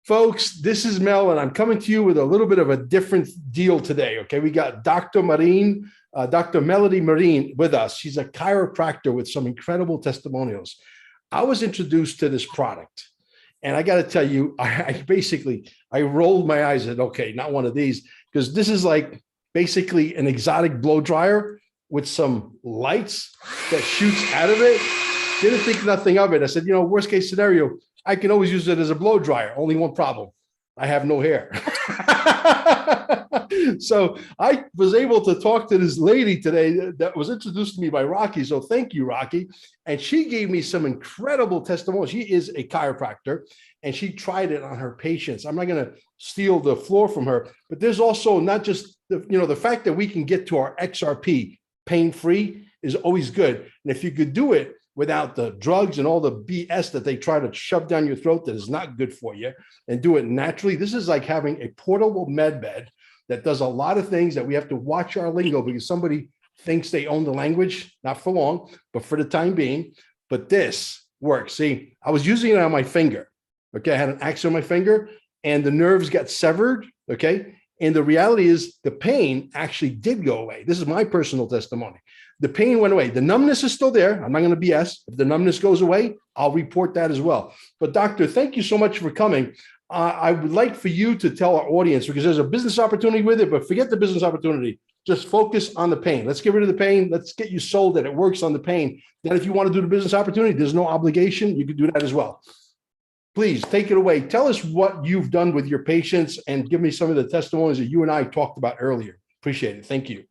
Folks, this is Mel, and I'm coming to you with a little bit of a different deal today. Okay, we got Dr. Melody Marine with us. She's a chiropractor with some incredible testimonials. I was introduced to this product, and I got to tell you, I rolled my eyes and said, okay, not one of these, because this is like basically an exotic blow dryer with some lights that shoots out of it. Didn't think nothing of it. I said, worst case scenario, I can always use it as a blow dryer. Only one problem. I have no hair. So I was able to talk to this lady today that was introduced to me by Rocky. So thank you, Rocky. And she gave me some incredible testimonials. She is a chiropractor and she tried it on her patients. I'm not going to steal the floor from her, but there's also not just the fact that we can get to our XRP pain-free is always good. And if you could do it without the drugs and all the BS that they try to shove down your throat that is not good for you, and do it naturally. This is like having a portable med bed that does a lot of things that we have to watch our lingo because somebody thinks they own the language, not for long, but for the time being. But this works. See, I was using it on my finger. Okay, I had an accident on my finger and the nerves got severed. Okay, and the reality is the pain actually did go away. This is my personal testimony. The pain went away. The numbness is still there. I'm not going to BS. If the numbness goes away, I'll report that as well. But doctor, thank you so much for coming. I would like for you to tell our audience, because there's a business opportunity with it, but forget the business opportunity. Just focus on the pain. Let's get rid of the pain. Let's get you sold that it works on the pain. Then if you want to do the business opportunity, there's no obligation. You can do that as well. Please take it away. Tell us what you've done with your patients and give me some of the testimonies that you and I talked about earlier. Appreciate it. Thank you.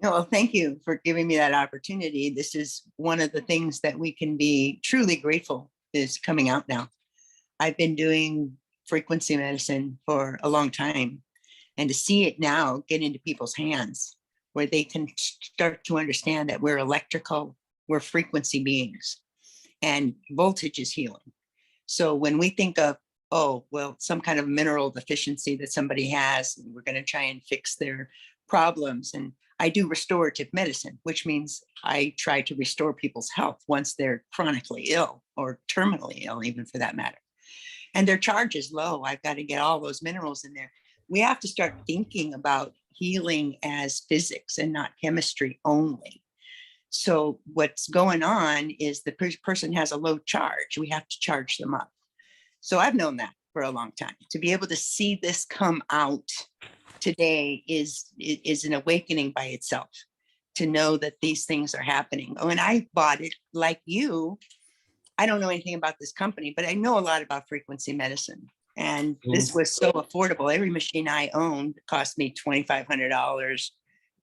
Well, thank you for giving me that opportunity. This is one of the things that we can be truly grateful is coming out now. I've been doing frequency medicine for a long time, and to see it now get into people's hands where they can start to understand that we're electrical, we're frequency beings, and voltage is healing. So when we think of, oh, well, some kind of mineral deficiency that somebody has, and we're going to try and fix their problems. And I do restorative medicine, which means I try to restore people's health once they're chronically ill or terminally ill, even for that matter. And their charge is low. I've got to get all those minerals in there. We have to start thinking about healing as physics and not chemistry only. So what's going on is the person has a low charge. We have to charge them up. So I've known that for a long time. To be able to see this come out today is an awakening by itself, to know that these things are happening. Oh, and I bought it like you. I don't know anything about this company, but I know a lot about frequency medicine. And this was so affordable. Every machine I owned cost me $2,500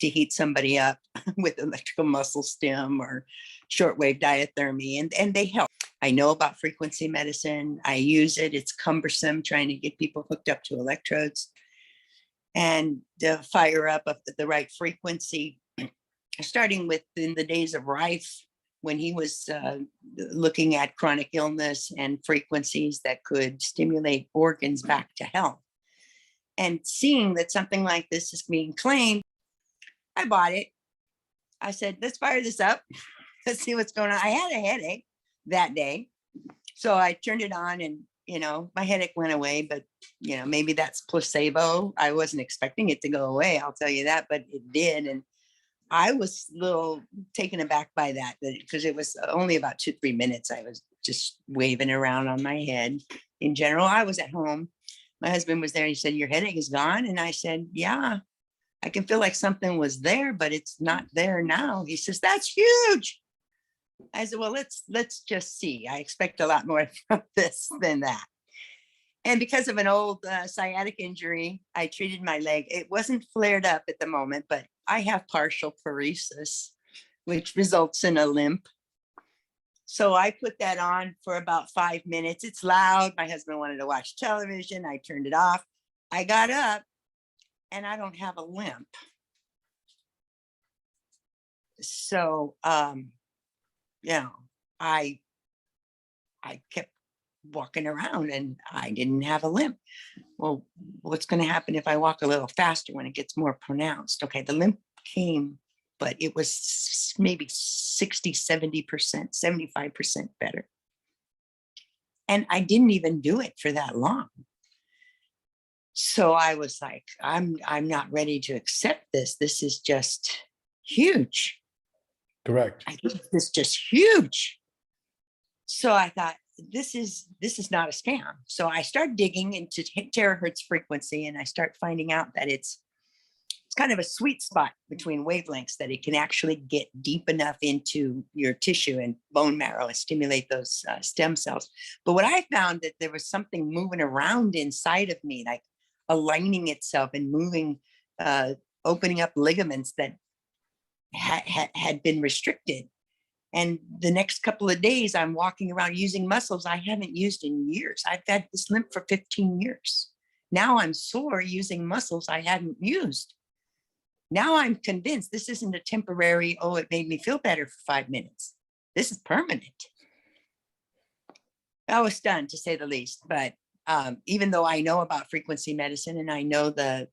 to heat somebody up with electrical muscle stim or shortwave diathermy, and they help. I know about frequency medicine. I use it. It's cumbersome trying to get people hooked up to electrodes and fire up at the right frequency, starting with in the days of Rife, when he was looking at chronic illness and frequencies that could stimulate organs back to health. And seeing that something like this is being claimed, I bought it. I said, let's fire this up. Let's see what's going on. I had a headache that day. So I turned it on and, my headache went away, but, maybe that's placebo. I wasn't expecting it to go away. I'll tell you that, but it did. And I was a little taken aback by that because it was only about 2-3 minutes. I was just waving around on my head. In general, I was at home. My husband was there. He said, your headache is gone. And I said, yeah, I can feel like something was there, but it's not there now. He says, that's huge. I said, well, let's just see. I expect a lot more from this than that. And because of an old sciatic injury, I treated my leg. It wasn't flared up at the moment, but I have partial paresis, which results in a limp. So I put that on for about 5 minutes. It's loud. My husband wanted to watch television. I turned it off. I got up and I don't have a limp. So, I kept walking around and I didn't have a limp. Well, what's going to happen if I walk a little faster when it gets more pronounced? Okay, the limp came, but it was maybe 60, 70%, 75% better. And I didn't even do it for that long. So I was like, I'm not ready to accept this. This is just huge. Correct. This is just huge. So I thought, this is not a scam. So I start digging into terahertz frequency, and I start finding out that it's kind of a sweet spot between wavelengths, that it can actually get deep enough into your tissue and bone marrow and stimulate those stem cells. But what I found, that there was something moving around inside of me, like aligning itself and moving, opening up ligaments that had been restricted. And the next couple of days, I'm walking around using muscles I haven't used in years. I've had this limp for 15 years. Now I'm sore using muscles I hadn't used. Now I'm convinced this isn't a temporary, oh, it made me feel better for 5 minutes. This is permanent. I was stunned, to say the least. But even though I know about frequency medicine, and I know the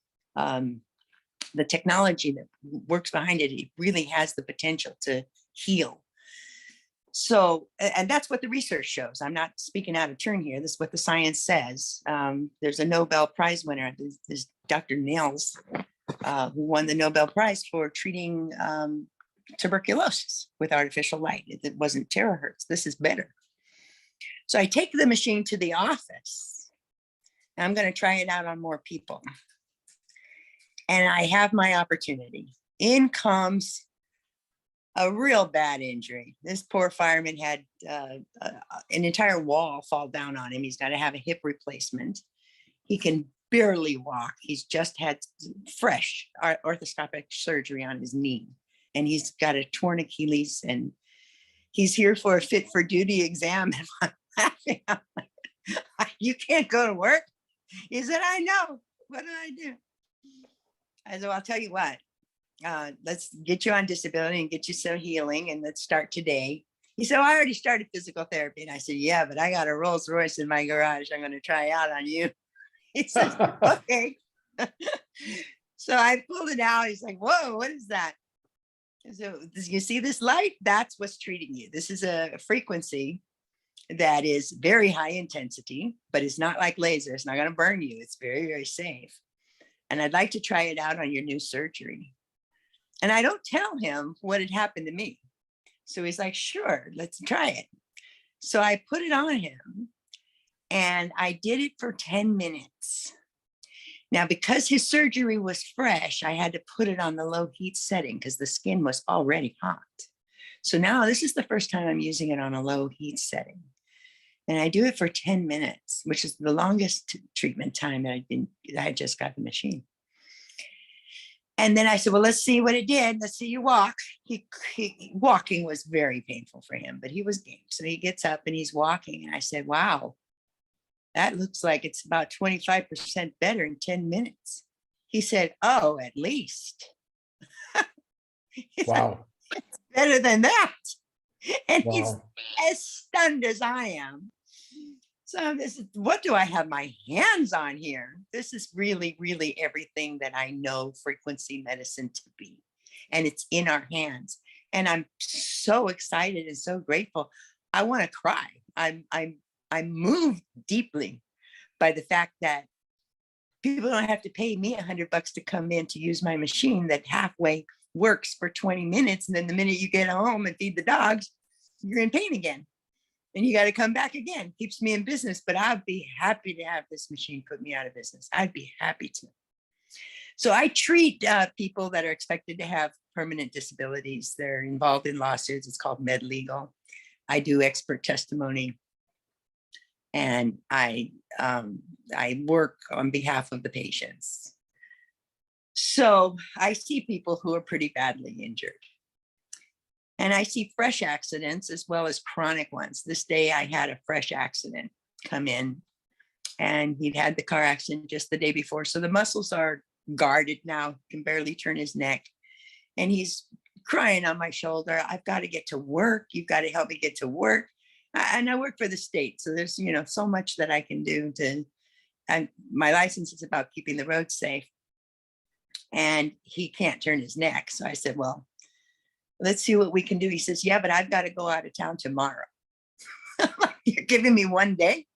technology that works behind it, it really has the potential to heal. So, and that's what the research shows. I'm not speaking out of turn here. This is what the science says. There's a Nobel Prize winner, this Dr. Nils, who won the Nobel Prize for treating tuberculosis with artificial light. It wasn't terahertz. This is better. So I take the machine to the office, and I'm going to try it out on more people. And I have my opportunity. In comes a real bad injury. This poor fireman had an entire wall fall down on him. He's got to have a hip replacement. He can barely walk. He's just had fresh orthoscopic surgery on his knee, and he's got a torn Achilles, and he's here for a fit for duty exam. And I'm laughing. I'm like, you can't go to work? He said, I know. What did I do? I said, well, I'll tell you what. Let's get you on disability and get you some healing, and let's start today. He said, well, I already started physical therapy. And I said, yeah, but I got a Rolls Royce in my garage I'm going to try out on you. He says, okay. So I pulled it out. He's like, whoa, what is that? So you see this light? That's what's treating you. This is a frequency that is very high intensity, but it's not like laser. It's not going to burn you. It's very, very safe. And I'd like to try it out on your new surgery. And I don't tell him what had happened to me. So he's like, sure, let's try it. So I put it on him, and I did it for 10 minutes. Now, because his surgery was fresh, I had to put it on the low heat setting because the skin was already hot. So now this is the first time I'm using it on a low heat setting. And I do it for 10 minutes, which is the longest treatment time that I just got the machine. And then I said, well, let's see what it did. Let's see you walk. Walking was very painful for him, but he was game. So he gets up and he's walking. And I said, wow, that looks like it's about 25% better in 10 minutes. He said, oh, at least. Wow. It's better than that. And Wow. he's as stunned as I am. So this is, what do I have my hands on here? This is really, really everything that I know frequency medicine to be. And it's in our hands. And I'm so excited and so grateful. I want to cry. I'm moved deeply by the fact that people don't have to pay me $100 to come in to use my machine that halfway works for 20 minutes. And then the minute you get home and feed the dogs, you're in pain again. And you got to come back again. Keeps me in business, but I'd be happy to have this machine put me out of business. I'd be happy to. So I treat people that are expected to have permanent disabilities. They're involved in lawsuits. It's called med legal. I do expert testimony, and I work on behalf of the patients. So I see people who are pretty badly injured. And I see fresh accidents as well as chronic ones. This day I had a fresh accident come in, and he'd had the car accident just the day before. So the muscles are guarded now, can barely turn his neck. And he's crying on my shoulder. I've got to get to work. You've got to help me get to work. And I work for the state. So there's, so much that I can do and my license is about keeping the roads safe. And he can't turn his neck. So I said, well, let's see what we can do. He says, yeah, but I've got to go out of town tomorrow. You're giving me one day?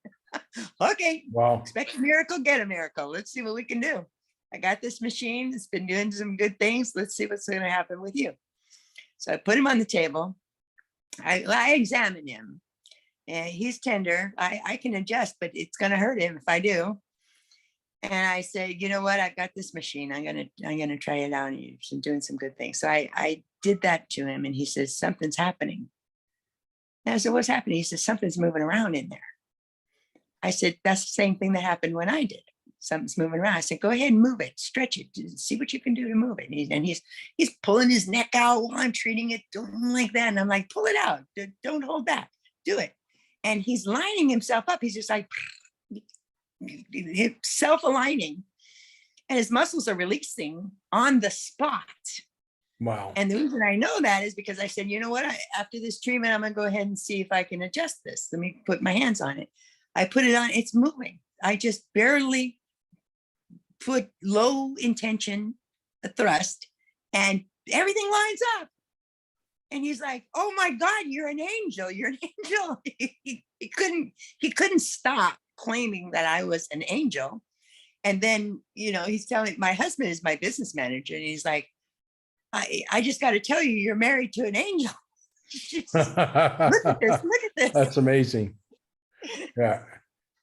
Okay, Wow. expect a miracle, get a miracle. Let's see what we can do. I got this machine. It's been doing some good things. Let's see what's going to happen with you. So I put him on the table. I examine him, and he's tender. I can adjust, but it's going to hurt him if I do. And I said, you know what? I've got this machine. I'm gonna try it out. And you've been doing some good things. So I did that to him, and he says, something's happening. And I said, what's happening? He says, something's moving around in there. I said, that's the same thing that happened when I did it. Something's moving around. I said, go ahead and move it, stretch it, see what you can do to move it. And he's pulling his neck out while I'm treating it, doing like that. And I'm like, pull it out. Don't hold back. Do it. And he's lining himself up. He's just like self-aligning. And his muscles are releasing on the spot. Wow. And the reason I know that is because I said, you know what? After this treatment, I'm going to go ahead and see if I can adjust this. Let me put my hands on it. I put it on. It's moving. I just barely put low intention thrust and everything lines up. And he's like, oh my God, you're an angel. You're an angel. He couldn't stop claiming that I was an angel. And then, he's telling me, my husband is my business manager. And he's like, I just got to tell you, you're married to an angel. Look at this. Look at this. That's amazing. Yeah.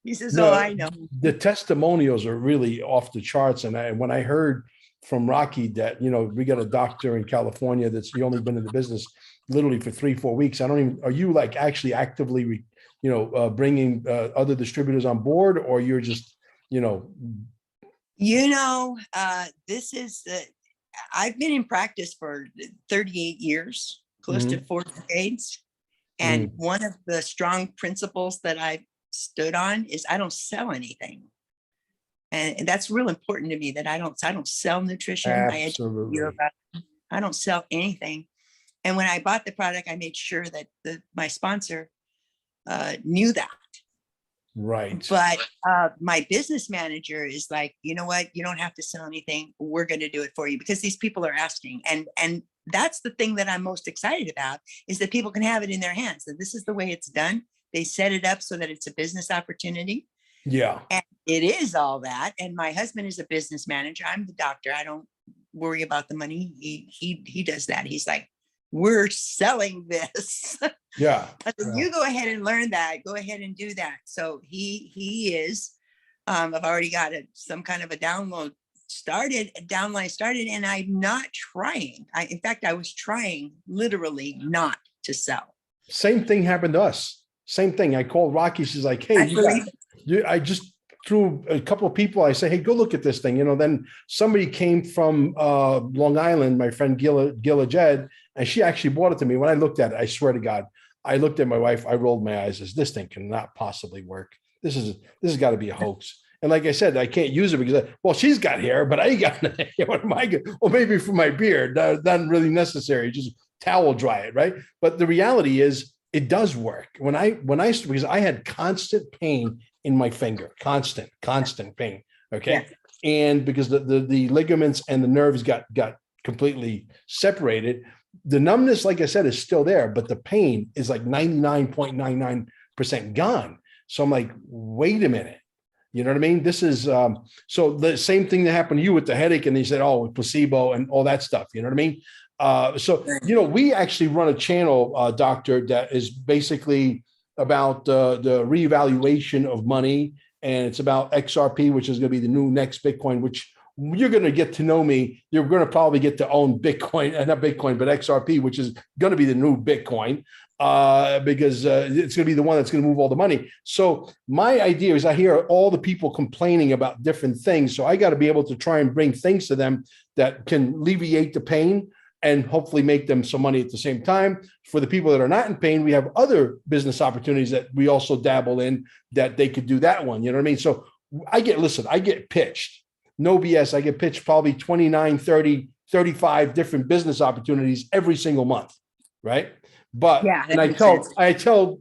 He says, oh, I know. The testimonials are really off the charts. And when I heard from Rocky that, we got a doctor in California that's only been in the business literally for 3-4 weeks. Are you like actually actively, bringing other distributors on board, or you're just, this is, I've been in practice for 38 years, close to 4 decades. And one of the strong principles that I stood on is I don't sell anything. And that's real important to me, that I don't sell nutrition. Absolutely. I don't sell anything. And when I bought the product, I made sure that my sponsor knew that. Right. But my business manager is like, you know what? You don't have to sell anything. We're going to do it for you, because these people are asking. And that's the thing that I'm most excited about, is that people can have it in their hands. And this is the way it's done. They set it up so that it's a business opportunity. Yeah. And it is all that. And my husband is a business manager. I'm the doctor. I don't worry about the money. He does that. He's like, we're selling this. Yeah. You go ahead and learn that. Go ahead and do that. So he is, I've already got some kind of a downline started, and I'm not trying. In fact, I was trying literally not to sell. Same thing happened to us. Same thing. I called Rocky. She's like, hey, I just threw a couple of people. I say, hey, go look at this thing. Then somebody came from Long Island, my friend Gila Jed, and she actually bought it to me. When I looked at it, I swear to God, I looked at my wife. I rolled my eyes. This thing cannot possibly work. This has got to be a hoax. And like I said, I can't use it because, she's got hair, but I ain't got what am I good? Well, maybe for my beard, not really necessary. Just towel dry it, right? But the reality is, it does work. Because I had constant pain in my finger, constant pain. Okay. Yeah. And because the ligaments and the nerves got completely separated, the numbness, like I said, is still there, but the pain is like 99.99% gone. So I'm like, wait a minute. You know what I mean? This is, so the same thing that happened to you with the headache, and they said, placebo and all that stuff. You know what I mean? We actually run a channel, doctor, that is basically about the reevaluation of money. And it's about XRP, which is going to be the new next Bitcoin, which you're going to get to know me. You're going to probably get to own Bitcoin, not Bitcoin, but XRP, which is going to be the new Bitcoin, because it's going to be the one that's going to move all the money. So my idea is, I hear all the people complaining about different things. So I got to be able to try and bring things to them that can alleviate the pain and hopefully make them some money at the same time. For the people that are not in pain, we have other business opportunities that we also dabble in, that they could do that one. You know what I mean? So I get pitched, no BS. I get pitched probably 29, 30, 35 different business opportunities every single month. Right. But, yeah, and I tell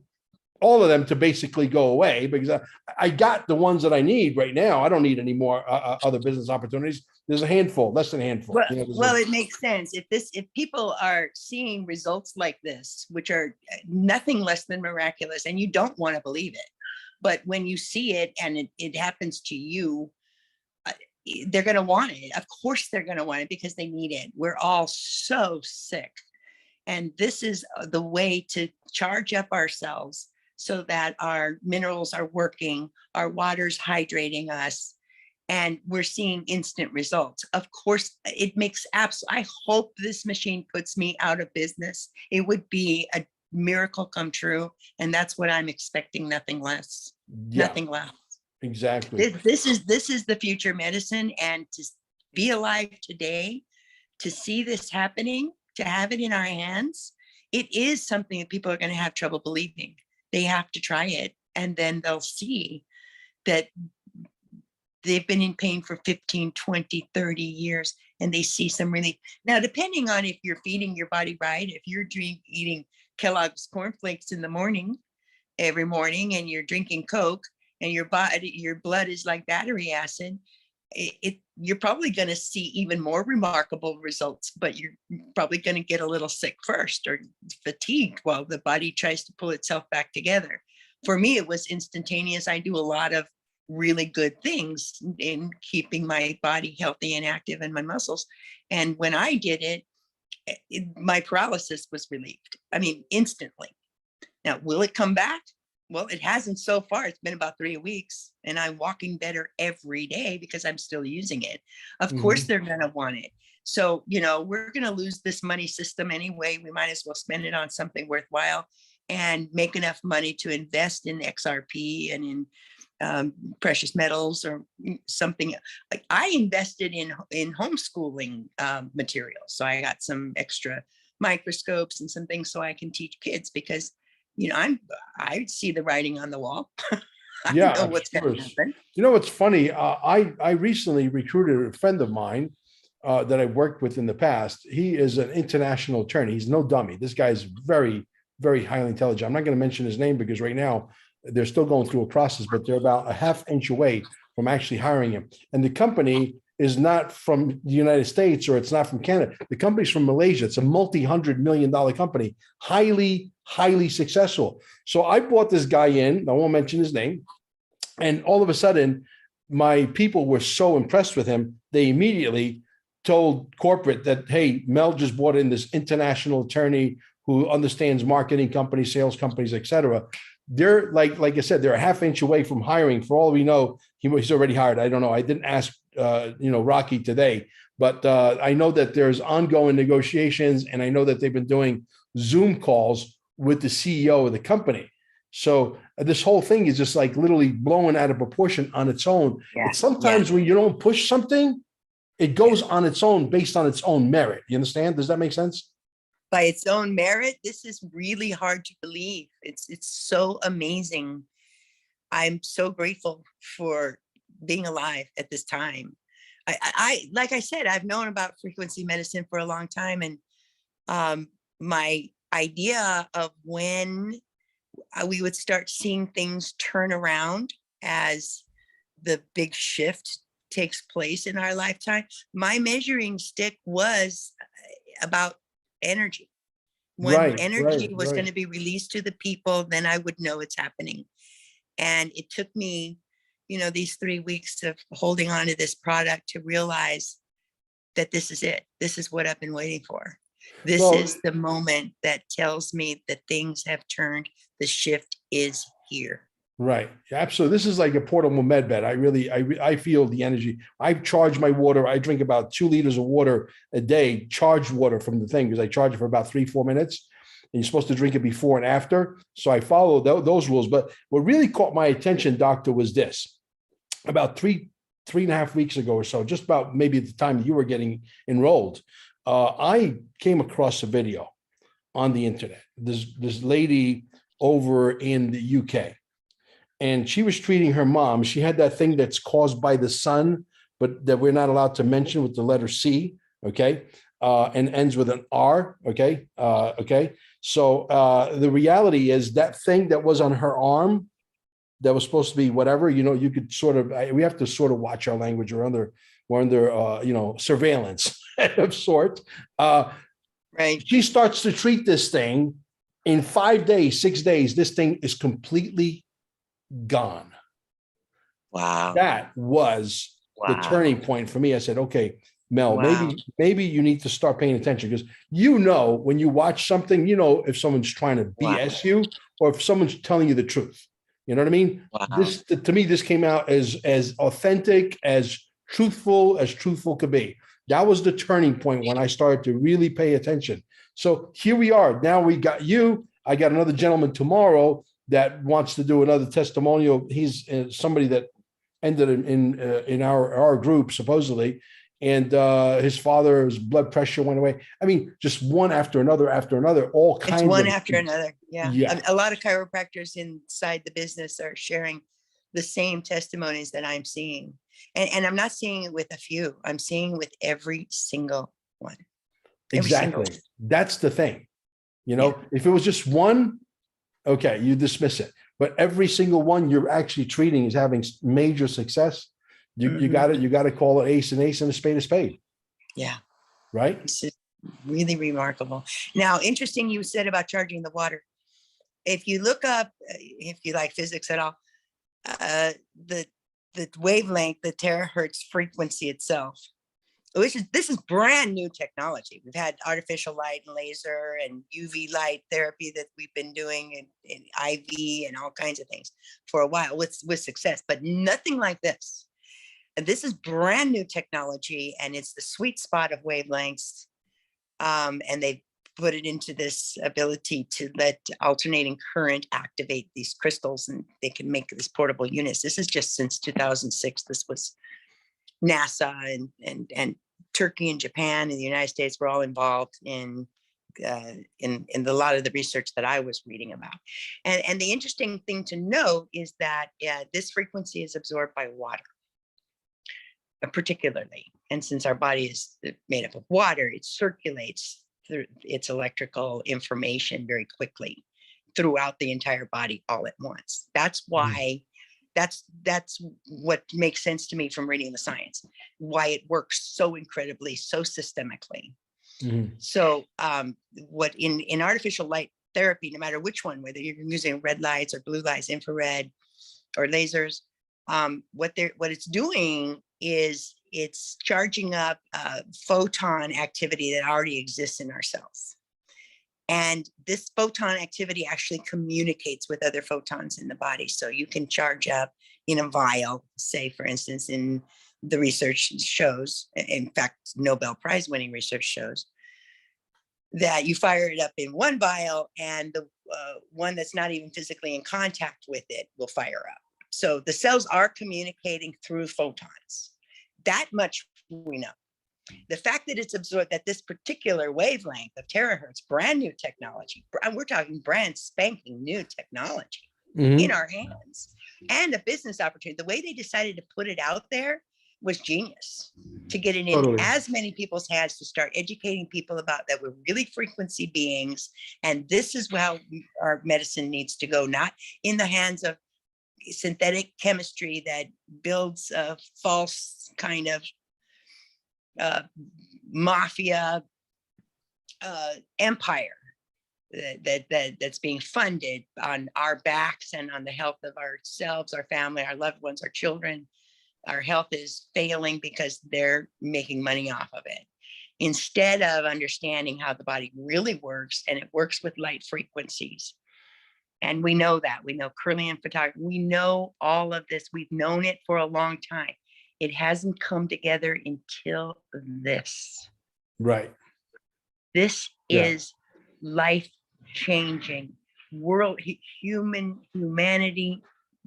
all of them to basically go away, because I got the ones that I need right now. I don't need any more other business opportunities. There's a handful, less than a handful. Well, it makes sense. If people are seeing results like this, which are nothing less than miraculous, and you don't want to believe it, But when you see it and it happens to you, uh, they're going to want it. Of course, they're going to want it because they need it. We're all so sick. And this is the way to charge up ourselves so that our minerals are working, our water's hydrating us, and we're seeing instant results. Of course, it makes I hope this machine puts me out of business. It would be a miracle come true. And that's what I'm expecting, nothing less, Yeah, nothing less. exactly. This is the future medicine. And to be alive today, to see this happening, to have it in our hands, it is something that people are going to have trouble believing. They have to try it, and then they'll see that they've been in pain for 15, 20, 30 years, and they see some relief. Now, depending on if you're feeding your body right, if you're eating Kellogg's cornflakes in the morning, every morning, and you're drinking Coke, and your blood is like battery acid, you're probably going to see even more remarkable results, but you're probably going to get a little sick first or fatigued while the body tries to pull itself back together. For me, it was instantaneous. I do a lot of really good things in keeping my body healthy and active and my muscles. And when I did it, my paralysis was relieved. I mean, instantly. Now, will it come back? Well, it hasn't so far. It's been about 3 weeks, and I'm walking better every day because I'm still using it. Of course, they're going to want it. So, we're going to lose this money system anyway. We might as well spend it on something worthwhile and make enough money to invest in XRP and in precious metals or something. Like I invested in homeschooling materials. So I got some extra microscopes and some things so I can teach kids because I see the writing on the wall. I know what's going to happen. It's funny. I recently recruited a friend of mine that I worked with in the past. He is an international attorney. He's no dummy. This guy is very, very highly intelligent. I'm not going to mention his name because right now they're still going through a process, but they're about a half inch away from actually hiring him. And the company is not from the United States or it's not from Canada. The company's from Malaysia. It's a multi-$100 million company, highly, highly successful. So I brought this guy in, I won't mention his name. And all of a sudden, my people were so impressed with him, they immediately told corporate that, hey, Mel just brought in this international attorney who understands marketing companies, sales companies, et cetera. They're like I said, they're a half inch away from hiring. For all we know, he's already hired. I don't know. I didn't ask, Rocky today, but I know that there's ongoing negotiations, and I know that they've been doing Zoom calls with the CEO of the company. So this whole thing is just like literally blowing out of proportion on its own. Yeah. Sometimes when you don't push something, it goes on its own based on its own merit. You understand? Does that make sense? By its own merit, this is really hard to believe. It's so amazing. I'm so grateful for being alive at this time. I like I said, I've known about frequency medicine for a long time, and my idea of when we would start seeing things turn around as the big shift takes place in our lifetime, my measuring stick was about energy. When energy was going to be released to the people, then I would know it's happening. And it took me, these 3 weeks of holding on to this product to realize that this is it. This is what I've been waiting for. This is the moment that tells me that things have turned. The shift is here. Right. Absolutely. This is like a portable med bed. I feel the energy. I charge my water. I drink about 2 liters of water a day, charged water from the thing, because I charge it for about 3-4 minutes. And you're supposed to drink it before and after. So I follow those rules. But what really caught my attention, doctor, was this. About 3.5 weeks ago or so, just about maybe at the time that you were getting enrolled, I came across a video on the internet. This lady over in the UK. And she was treating her mom. She had that thing that's caused by the sun, but that we're not allowed to mention, with the letter C, okay? And ends with an R, okay? Okay. So the reality is that thing that was on her arm that was supposed to be whatever, you could sort of, we have to sort of watch our language. We're under surveillance of sort. Right. She starts to treat this thing in 5 days, 6 days. This thing is completely gone. Wow. That was the Wow. turning point for me. I said, okay, Mel, Wow. maybe you need to start paying attention, because when you watch something, if someone's trying to Wow. BS you or if someone's telling you the truth. You know what I mean? Wow. This, to me, this came out as authentic, as truthful could be. That was the turning point when I started to really pay attention. So here we are. Now we got you. I got another gentleman tomorrow that wants to do another testimonial. He's somebody that ended in our group supposedly, and his father's blood pressure went away. I mean, just one after another, all kinds It's one of after another. Yeah. yeah. A lot of chiropractors inside the business are sharing the same testimonies that I'm seeing. And I'm not seeing it with a few. I'm seeing with every single one. Exactly. That's the thing. Yeah. If it was just one, okay, you dismiss it. But every single one you're actually treating is having major success. You Mhm. got to call it ace and a spade. Yeah. Right? This is really remarkable. Now, interesting you said about charging the water. If you look up, if you like physics at all, uh, the wavelength, the terahertz frequency itself, this is brand new technology. We've had artificial light and laser and UV light therapy that we've been doing in IV and all kinds of things for a while with success, but nothing like this. And this is brand new technology, and it's the sweet spot of wavelengths. And they put it into this ability to let alternating current activate these crystals, and they can make these portable units. This is just since 2006. This was NASA and Turkey and Japan and the United States were all involved in a lot of the research that I was reading about. And the interesting thing to note is that this frequency is absorbed by water, particularly. And since our body is made up of water, it circulates through its electrical information very quickly throughout the entire body all at once. That's why that's what makes sense to me from reading the science, why it works so incredibly, so systemically. So what in artificial light therapy, no matter which one, whether you're using red lights or blue lights, infrared or lasers, what it's doing is it's charging up photon activity that already exists in our cells. And this photon activity actually communicates with other photons in the body. So you can charge up in a vial, say, for instance, in the research shows, in fact, Nobel Prize winning research shows, that you fire it up in one vial and the one that's not even physically in contact with it will fire up. So the cells are communicating through photons. That much we know. The fact that it's absorbed, that this particular wavelength of terahertz, brand new technology, we're talking brand spanking new technology in our hands, and a business opportunity. The way they decided to put it out there was genius, to get it in as many people's hands, to start educating people about that we're really frequency beings. And this is how our medicine needs to go, not in the hands of synthetic chemistry that builds a false kind of mafia empire that's being funded on our backs and on the health of ourselves, our family, our loved ones, our children. Our health is failing because they're making money off of it, instead of understanding how the body really works, and it works with light frequencies. And we know that. We know Kirlian photography. We know all of this. We've known it for a long time. It hasn't come together until this. Right. This is life-changing, humanity,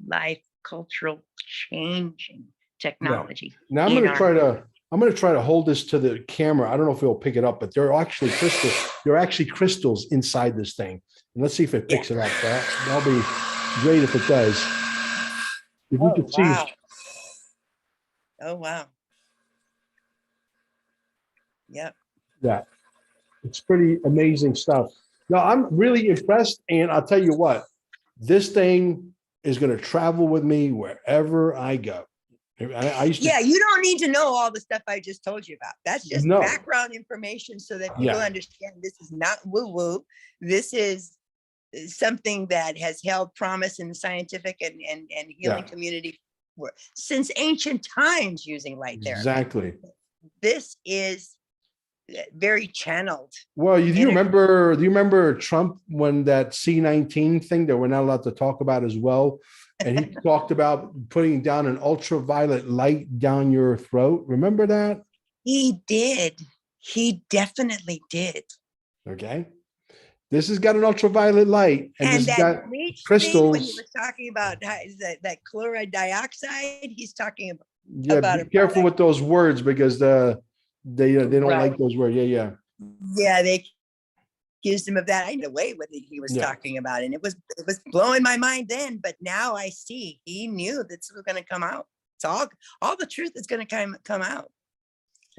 life, cultural changing technology. Now I'm going to try to hold this to the camera. I don't know if it'll pick it up, but there are actually crystals. There are actually crystals inside this thing. And let's see if it picks it up. That'll be great if it does. If you could see. Oh, wow. Yep. Yeah. It's pretty amazing stuff. Now, I'm really impressed. And I'll tell you what, this thing is going to travel with me wherever I go. I used to, you don't need to know all the stuff I just told you about. That's just background information so that people understand this is not woo-woo. This is something that has held promise in the scientific and healing Yeah, community since ancient times using light therapy. exactly. This is very channeled. Well, do you energy. remember? Do you remember Trump when that C-19 thing that we're not allowed to talk about as well? And he talked about putting down an ultraviolet light down your throat. Remember that? He did. He definitely did. Okay. This has got an ultraviolet light, and this And has that got bleach thing, when he crystals. was talking about that chloride dioxide, he's talking Yeah, about be a careful product. with those words because they don't Right. like those words. Yeah, yeah, Yeah, they accused him of that. I knew way what he was yeah. talking about, and it was blowing my mind then. But now I see he knew this was going to come out. It's all the truth is going to come out.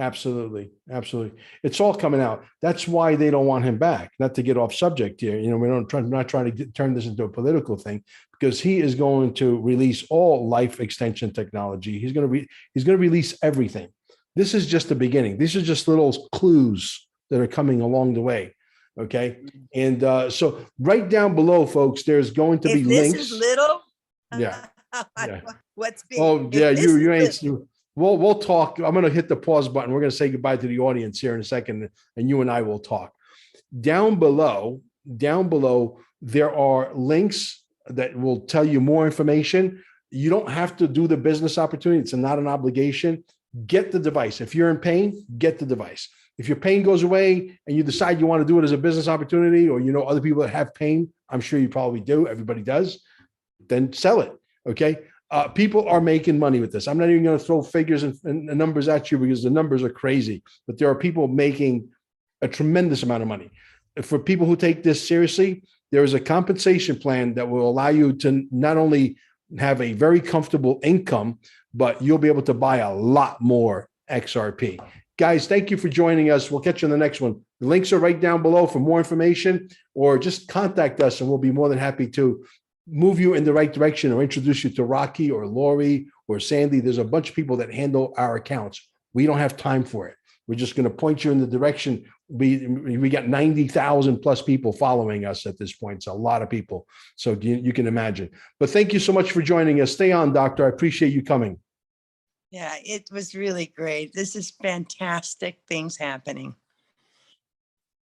Absolutely, absolutely. It's all coming out. That's why they don't want him back. Not to get off subject here. You know, I'm not trying to turn this into a political thing, because he is going to release all life extension technology. He's going to release everything. This is just the beginning. These are just little clues that are coming along the way. Okay, and so right down below, folks, there's going to be If this links. is little, Yeah, yeah. what's big? Oh yeah, If this is you ain't. little, We'll talk. I'm going to hit the pause button. We're going to say goodbye to the audience here in a second, and you and I will talk. Down below, there are links that will tell you more information. You don't have to do the business opportunity. It's not an obligation. Get the device. If you're in pain, get the device. If your pain goes away and you decide you want to do it as a business opportunity, or you know other people that have pain, I'm sure you probably do. Everybody does. Then sell it. Okay. People are making money with this. I'm not even going to throw figures and numbers at you because the numbers are crazy, but there are people making a tremendous amount of money. For people who take this seriously, there is a compensation plan that will allow you to not only have a very comfortable income, but you'll be able to buy a lot more XRP. Guys, thank you for joining us. We'll catch you on the next one. The links are right down below for more information, or just contact us and we'll be more than happy to move you in the right direction or introduce you to Rocky or Lori or Sandy. There's a bunch of people that handle our accounts. We don't have time for it. We're just going to point you in the direction. We got 90,000 plus people following us at this point. It's a lot of people. So you can imagine. But thank you so much for joining us. Stay on, Doctor. I appreciate you coming. yeah, it was really great. This is fantastic things happening.